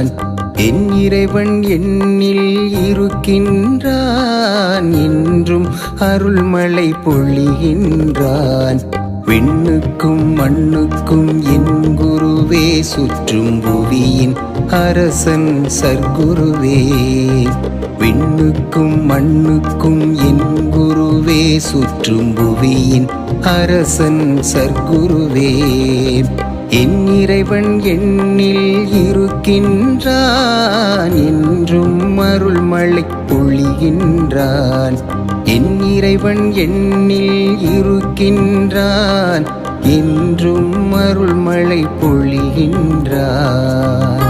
இருக்கின்றான். என் இறைவன் எண்ணில் இருக்கின்றான். என்றும் அருள்மழை பொழிகின்றான். விண்ணுக்கும் மண்ணுக்கும் என் குருவே, சுற்றும் புவியின் அரசன் சர்க்குருவே. விண்ணுக்கும் மண்ணுக்கும் என் குருவே, சுற்றும் புவியின் அரசன் சர்க்குருவே. என் இறைவன் எண்ணில் இருக்கின்றான். என்றும் அருள்மழை பொழிகின்றான். என் இறைவன் எண்ணில் இருக்கின்றான். என்றும் அருள்மழை பொழிகின்றான்.